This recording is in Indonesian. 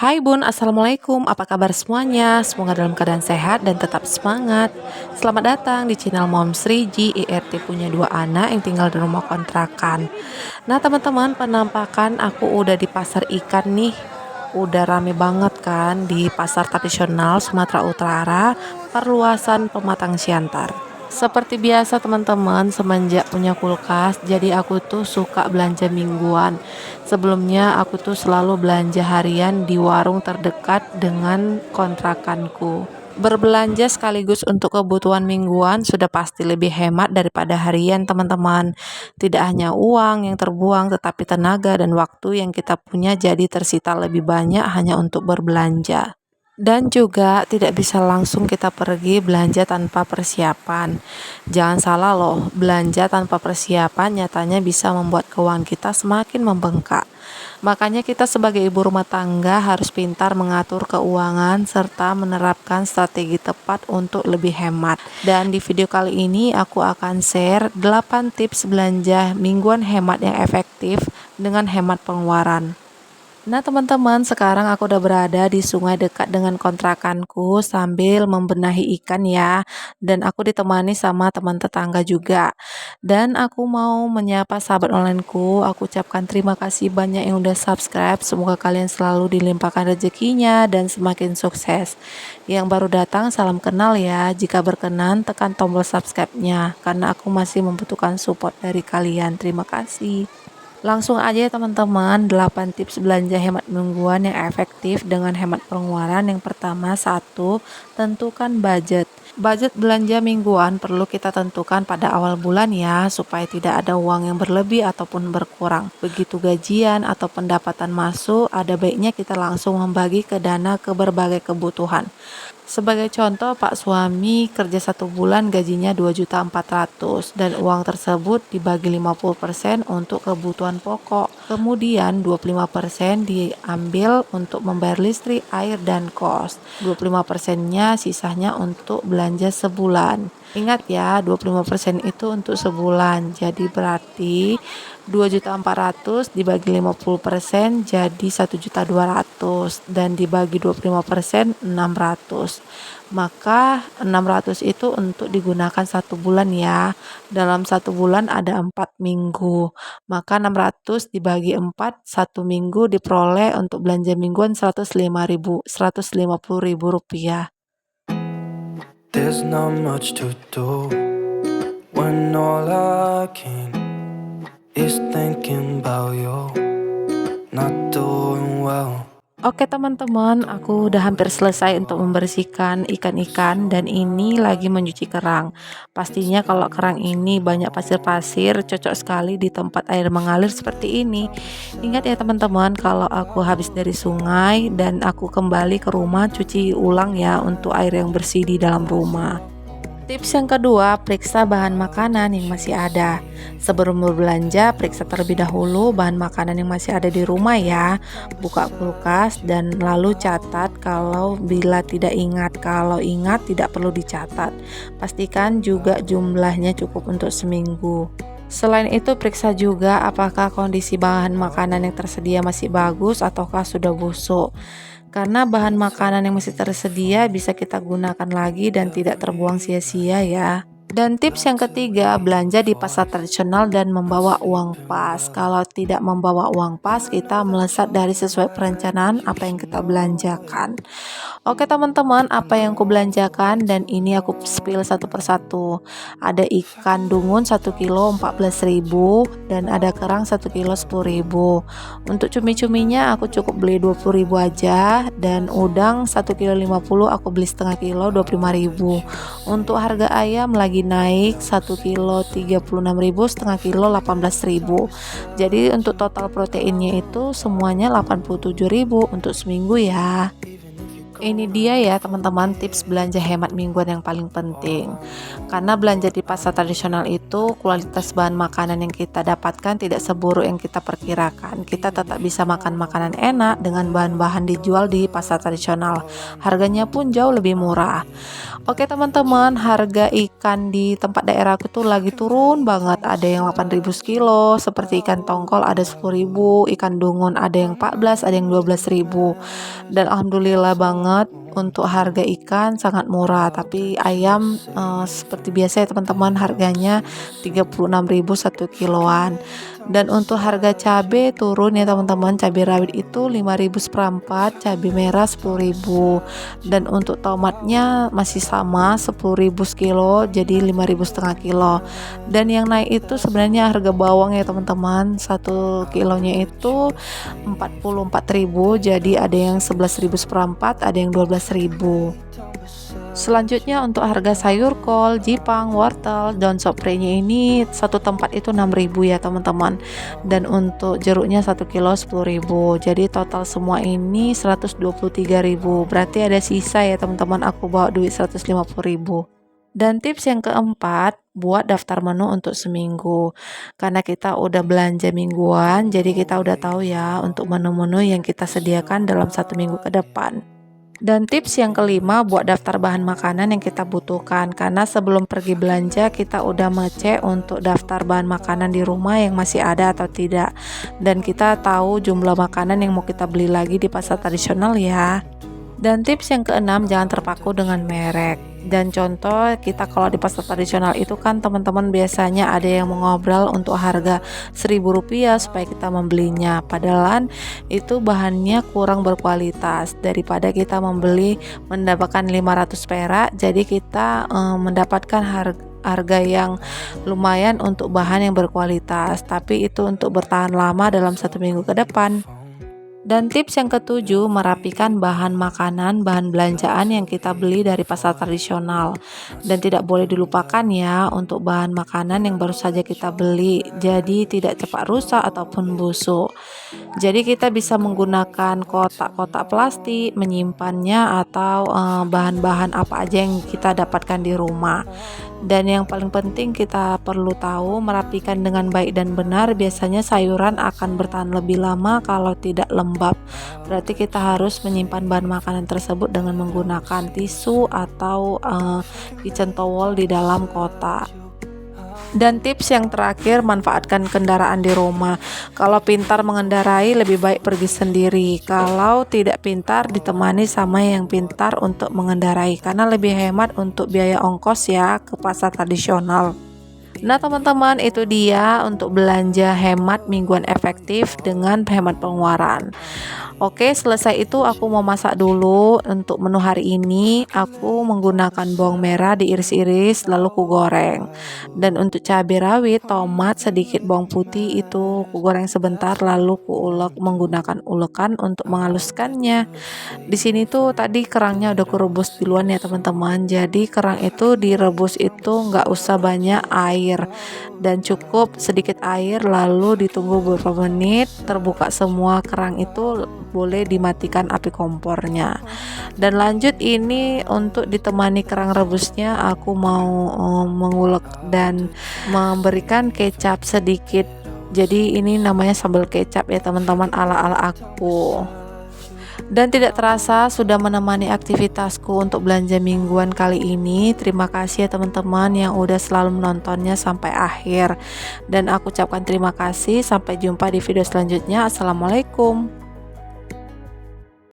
Hai Bun, Assalamualaikum. Apa kabar semuanya? Semoga dalam keadaan sehat dan tetap semangat. Selamat datang di channel Mom Sri GIRT punya dua anak yang tinggal di rumah kontrakan. Nah teman-teman, penampakan aku udah di pasar ikan nih. Udah rame banget kan di pasar tradisional Sumatera Utara, perluasan Pematang Siantar. Seperti biasa teman-teman, semenjak punya kulkas, jadi aku tuh suka belanja mingguan. Sebelumnya aku tuh selalu belanja harian di warung terdekat dengan kontrakanku. Berbelanja sekaligus untuk kebutuhan mingguan sudah pasti lebih hemat daripada harian teman-teman. Tidak hanya uang yang terbuang, tetapi tenaga dan waktu yang kita punya jadi tersita lebih banyak hanya untuk berbelanja. Dan juga tidak bisa langsung kita pergi belanja tanpa persiapan. Jangan salah loh, belanja tanpa persiapan nyatanya bisa membuat keuangan kita semakin membengkak. Makanya kita sebagai ibu rumah tangga harus pintar mengatur keuangan serta menerapkan strategi tepat untuk lebih hemat. Dan di video kali ini aku akan share 8 tips belanja mingguan hemat yang efektif dengan hemat pengeluaran. Nah teman-teman, sekarang aku udah berada di sungai dekat dengan kontrakanku sambil membenahi ikan ya. Dan aku ditemani sama teman tetangga juga. Dan aku mau menyapa sahabat onlineku. Aku ucapkan terima kasih banyak yang udah subscribe. Semoga kalian selalu dilimpahkan rezekinya dan semakin sukses. Yang baru datang salam kenal ya. Jika berkenan tekan tombol subscribe-nya. Karena aku masih membutuhkan support dari kalian. Terima kasih. Langsung aja ya teman-teman, 8 tips belanja hemat mingguan yang efektif dengan hemat pengeluaran. Yang pertama, satu, tentukan budget. Budget belanja mingguan perlu kita tentukan pada awal bulan ya, supaya tidak ada uang yang berlebih ataupun berkurang. Begitu gajian atau pendapatan masuk, ada baiknya kita langsung membagi ke dana ke berbagai kebutuhan. Sebagai contoh, Pak suami kerja 1 bulan gajinya 2.400.000 dan uang tersebut dibagi 50% untuk kebutuhan pokok. Kemudian 25% diambil untuk membayar listrik, air, dan kos. 25%-nya sisanya untuk belanja sebulan. Ingat ya, 25% itu untuk sebulan. Jadi berarti 2.400.000 dibagi 50% jadi 1.200.000 dan dibagi 25% 600. Maka 600 itu untuk digunakan 1 bulan ya. Dalam 1 bulan ada 4 minggu. Maka 600 dibagi 4, 1 minggu diperoleh untuk belanja mingguan 150.000 rupiah. There's not much to do when all I can is thinking about you, not doing well. Oke teman-teman, aku udah hampir selesai untuk membersihkan ikan-ikan dan ini lagi mencuci kerang. Pastinya kalau kerang ini banyak pasir-pasir, cocok sekali di tempat air mengalir seperti ini. Ingat ya teman-teman, kalau aku habis dari sungai dan aku kembali ke rumah, cuci ulang ya untuk air yang bersih di dalam rumah. Tips yang kedua, periksa bahan makanan yang masih ada. Sebelum berbelanja, periksa terlebih dahulu bahan makanan yang masih ada di rumah ya. Buka kulkas dan lalu catat kalau bila tidak ingat. Kalau ingat tidak perlu dicatat. Pastikan juga jumlahnya cukup untuk seminggu. Selain itu, periksa juga apakah kondisi bahan makanan yang tersedia masih bagus ataukah sudah busuk. Karena bahan makanan yang masih tersedia bisa kita gunakan lagi dan tidak terbuang sia-sia ya. Dan tips yang ketiga, belanja di pasar tradisional dan membawa uang pas. Kalau tidak membawa uang pas, kita melesat dari sesuai perencanaan apa yang kita belanjakan. Oke teman-teman, apa yang aku belanjakan dan ini aku spill satu persatu. Ada ikan dungun 1 kilo 14.000 dan ada kerang 1 kilo 10.000. Untuk cumi-cuminya aku cukup beli 20.000 aja dan udang 1 kilo 50 aku beli setengah kilo 25.000. Untuk harga ayam lagi naik 1 kilo 36.000, setengah kilo 18.000. Jadi untuk total proteinnya itu semuanya 87.000 untuk seminggu ya. Ini dia ya teman-teman tips belanja hemat mingguan yang paling penting. Karena belanja di pasar tradisional itu kualitas bahan makanan yang kita dapatkan tidak seburuk yang kita perkirakan. Kita tetap bisa makan makanan enak dengan bahan-bahan dijual di pasar tradisional. Harganya pun jauh lebih murah. Oke teman-teman, harga ikan di tempat daerah aku tuh lagi turun banget. Ada yang 8.000 sekilo, seperti ikan tongkol ada 10.000, ikan dungun ada yang 14, ada yang 12.000. Dan alhamdulillah banget untuk harga ikan sangat murah, tapi ayam seperti biasa ya teman-teman, harganya 36.000 1 kiloan. Dan untuk harga cabai turun ya teman-teman, cabai rawit itu 5.000 seperempat, cabai merah 10.000. Dan untuk tomatnya masih sama 10.000 sekilo, jadi 5.000 setengah kilo. Dan yang naik itu sebenarnya harga bawang ya teman-teman, 1 kilonya itu 44.000, jadi ada yang 11.000 seperempat, ada yang 12.000. Selanjutnya untuk harga sayur kol, jipang, wortel, daun soprenya ini satu tempat itu 6.000 ya teman-teman. Dan untuk jeruknya 1 kilo 10.000. Jadi total semua ini 123.000. Berarti ada sisa ya teman-teman, aku bawa duit 150.000. Dan tips yang keempat, buat daftar menu untuk seminggu. Karena kita udah belanja mingguan, jadi kita udah tahu ya untuk menu-menu yang kita sediakan dalam 1 minggu ke depan. Dan tips yang kelima, buat daftar bahan makanan yang kita butuhkan. Karena sebelum pergi belanja kita udah ngecek untuk daftar bahan makanan di rumah yang masih ada atau tidak. Dan kita tahu jumlah makanan yang mau kita beli lagi di pasar tradisional ya. Dan tips yang keenam, jangan terpaku dengan merek. Dan contoh kita kalau di pasar tradisional itu kan teman-teman biasanya ada yang mengobrol untuk harga Rp1.000 supaya kita membelinya. Padahal itu bahannya kurang berkualitas. Daripada kita membeli mendapatkan 500 perak, jadi kita mendapatkan harga yang lumayan untuk bahan yang berkualitas. Tapi itu untuk bertahan lama dalam 1 minggu ke depan. Dan tips yang ketujuh, merapikan bahan makanan, bahan belanjaan yang kita beli dari pasar tradisional. Dan tidak boleh dilupakan ya untuk bahan makanan yang baru saja kita beli, jadi tidak cepat rusak ataupun busuk. Jadi kita bisa menggunakan kotak-kotak plastik, menyimpannya, atau bahan-bahan apa aja yang kita dapatkan di rumah. Dan yang paling penting kita perlu tahu, merapikan dengan baik dan benar, biasanya sayuran akan bertahan lebih lama kalau tidak lembab. Berarti kita harus menyimpan bahan makanan tersebut dengan menggunakan tisu atau kitchen towel di dalam kotak. Dan tips yang terakhir, manfaatkan kendaraan di rumah. Kalau pintar mengendarai, lebih baik pergi sendiri. Kalau tidak pintar, ditemani sama yang pintar untuk mengendarai, karena lebih hemat untuk biaya ongkos ya ke pasar tradisional. Nah teman-teman, itu dia untuk belanja hemat mingguan efektif dengan hemat pengeluaran. Oke, selesai itu aku mau masak dulu. Untuk menu hari ini aku menggunakan bawang merah diiris-iris lalu ku goreng. Dan untuk cabai rawit, tomat, sedikit bawang putih itu ku goreng sebentar lalu ku ulek menggunakan ulekan untuk menghaluskannya. Di sini tuh tadi kerangnya udah ku rebus duluan ya teman-teman. Jadi kerang itu direbus itu nggak usah banyak air dan cukup sedikit air, lalu ditunggu beberapa menit, terbuka semua kerang itu, boleh dimatikan api kompornya. Dan lanjut ini untuk ditemani kerang rebusnya, aku mau mengulek dan memberikan kecap sedikit. Jadi ini namanya sambal kecap ya teman-teman, ala-ala aku. Dan tidak terasa sudah menemani aktivitasku untuk belanja mingguan kali ini. Terima kasih ya teman-teman yang udah selalu menontonnya sampai akhir. Dan aku ucapkan terima kasih. Sampai jumpa di video selanjutnya. Assalamualaikum.